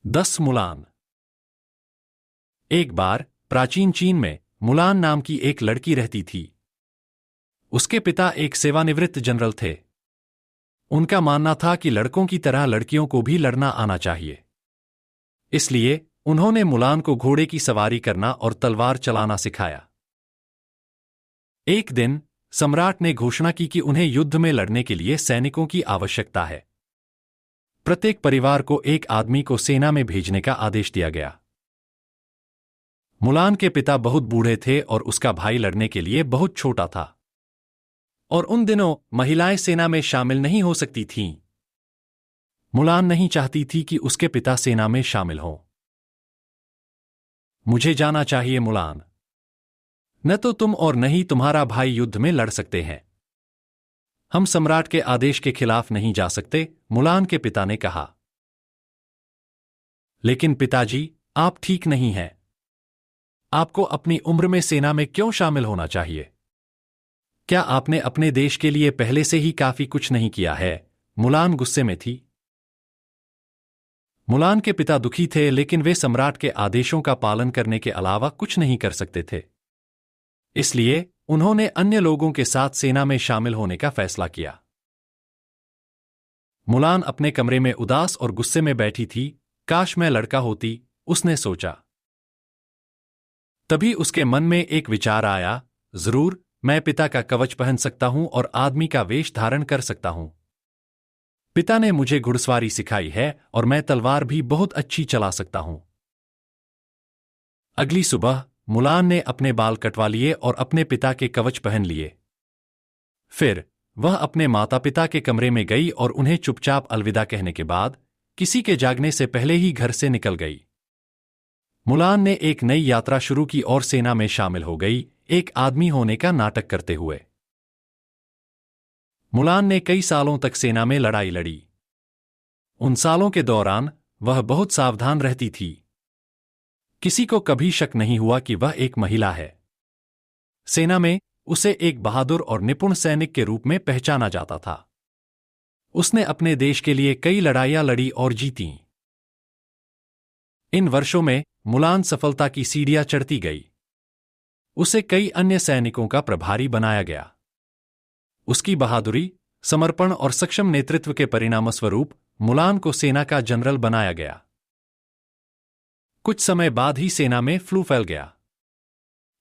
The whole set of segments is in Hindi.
10 मुलान। एक बार प्राचीन चीन में मुलान नाम की एक लड़की रहती थी। उसके पिता एक सेवानिवृत्त जनरल थे। उनका मानना था कि लड़कों की तरह लड़कियों को भी लड़ना आना चाहिए। इसलिए उन्होंने मुलान को घोड़े की सवारी करना और तलवार चलाना सिखाया। एक दिन सम्राट ने घोषणा की कि उन्हें युद्ध में लड़ने के लिए सैनिकों की आवश्यकता है। प्रत्येक परिवार को एक आदमी को सेना में भेजने का आदेश दिया गया। मुलान के पिता बहुत बूढ़े थे और उसका भाई लड़ने के लिए बहुत छोटा था। और उन दिनों महिलाएं सेना में शामिल नहीं हो सकती थीं। मुलान नहीं चाहती थी कि उसके पिता सेना में शामिल हों। मुझे जाना चाहिए मुलान। न तो तुम और न ही तुम्हारा भाई युद्ध में लड़ सकते हैं। हम सम्राट के आदेश के खिलाफ नहीं जा सकते, मुलान के पिता ने कहा। लेकिन पिताजी, आप ठीक नहीं हैं। आपको अपनी उम्र में सेना में क्यों शामिल होना चाहिए? क्या आपने अपने देश के लिए पहले से ही काफी कुछ नहीं किया है? मुलान गुस्से में थी। मुलान के पिता दुखी थे, लेकिन वे सम्राट के आदेशों का पालन करने के अलावा कुछ नहीं कर सकते थे। इसलिए उन्होंने अन्य लोगों के साथ सेना में शामिल होने का फैसला किया। मुलान अपने कमरे में उदास और गुस्से में बैठी थी। काश मैं लड़का होती, उसने सोचा। तभी उसके मन में एक विचार आया, जरूर मैं पिता का कवच पहन सकता हूं और आदमी का वेश धारण कर सकता हूं। पिता ने मुझे घुड़सवारी सिखाई है और मैं तलवार भी बहुत अच्छी चला सकता हूं। अगली सुबह मुलान ने अपने बाल कटवा लिए और अपने पिता के कवच पहन लिए। फिर वह अपने माता पिता के कमरे में गई और उन्हें चुपचाप अलविदा कहने के बाद किसी के जागने से पहले ही घर से निकल गई। मुलान ने एक नई यात्रा शुरू की और सेना में शामिल हो गई, एक आदमी होने का नाटक करते हुए। मुलान ने कई सालों तक सेना में लड़ाई लड़ी। उन सालों के दौरान वह बहुत सावधान रहती थी। किसी को कभी शक नहीं हुआ कि वह एक महिला है। सेना में उसे एक बहादुर और निपुण सैनिक के रूप में पहचाना जाता था। उसने अपने देश के लिए कई लड़ाइयां लड़ी और जीतीं। इन वर्षों में मुलान सफलता की सीढ़ियां चढ़ती गई। उसे कई अन्य सैनिकों का प्रभारी बनाया गया। उसकी बहादुरी, समर्पण और सक्षम नेतृत्व के परिणामस्वरूप मुलान को सेना का जनरल बनाया गया। कुछ समय बाद ही सेना में फ्लू फैल गया।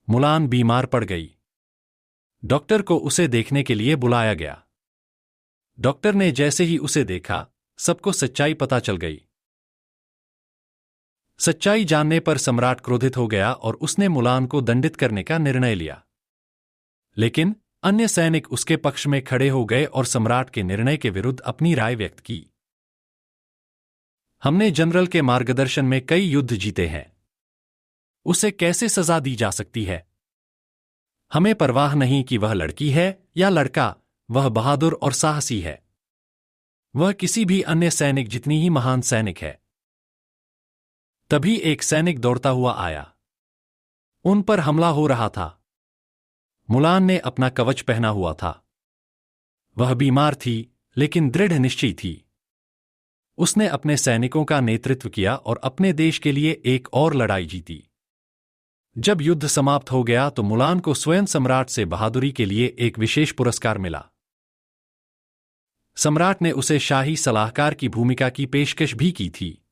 मुलान बीमार पड़ गई। डॉक्टर को उसे देखने के लिए बुलाया गया। डॉक्टर ने जैसे ही उसे देखा, सबको सच्चाई पता चल गई। सच्चाई जानने पर सम्राट क्रोधित हो गया और उसने मुलान को दंडित करने का निर्णय लिया। लेकिन अन्य सैनिक उसके पक्ष में खड़े हो गए और सम्राट के निर्णय के विरुद्ध अपनी राय व्यक्त की। हमने जनरल के मार्गदर्शन में कई युद्ध जीते हैं। उसे कैसे सजा दी जा सकती है? हमें परवाह नहीं कि वह लड़की है या लड़का, वह बहादुर और साहसी है। वह किसी भी अन्य सैनिक जितनी ही महान सैनिक है। तभी एक सैनिक दौड़ता हुआ आया। उन पर हमला हो रहा था। मुलान ने अपना कवच पहना हुआ था। वह बीमार थी, लेकिन दृढ़ निश्चयी थी। उसने अपने सैनिकों का नेतृत्व किया और अपने देश के लिए एक और लड़ाई जीती। जब युद्ध समाप्त हो गया तो मुलान को स्वयं सम्राट से बहादुरी के लिए एक विशेष पुरस्कार मिला। सम्राट ने उसे शाही सलाहकार की भूमिका की पेशकश भी की थी।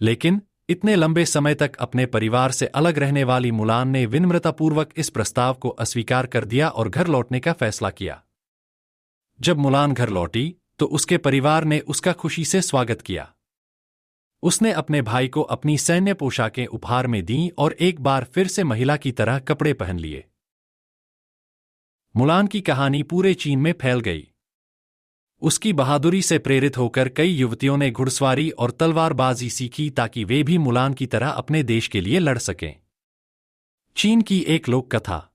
लेकिन इतने लंबे समय तक अपने परिवार से अलग रहने वाली मुलान ने विनम्रतापूर्वक इस प्रस्ताव को अस्वीकार कर दिया और घर लौटने का फैसला किया। जब मुलान घर लौटी तो उसके परिवार ने उसका खुशी से स्वागत किया। उसने अपने भाई को अपनी सैन्य पोशाकें उपहार में दीं और एक बार फिर से महिला की तरह कपड़े पहन लिए। मुलान की कहानी पूरे चीन में फैल गई। उसकी बहादुरी से प्रेरित होकर कई युवतियों ने घुड़सवारी और तलवारबाजी सीखी ताकि वे भी मुलान की तरह अपने देश के लिए लड़ सकें। चीन की एक लोक कथा।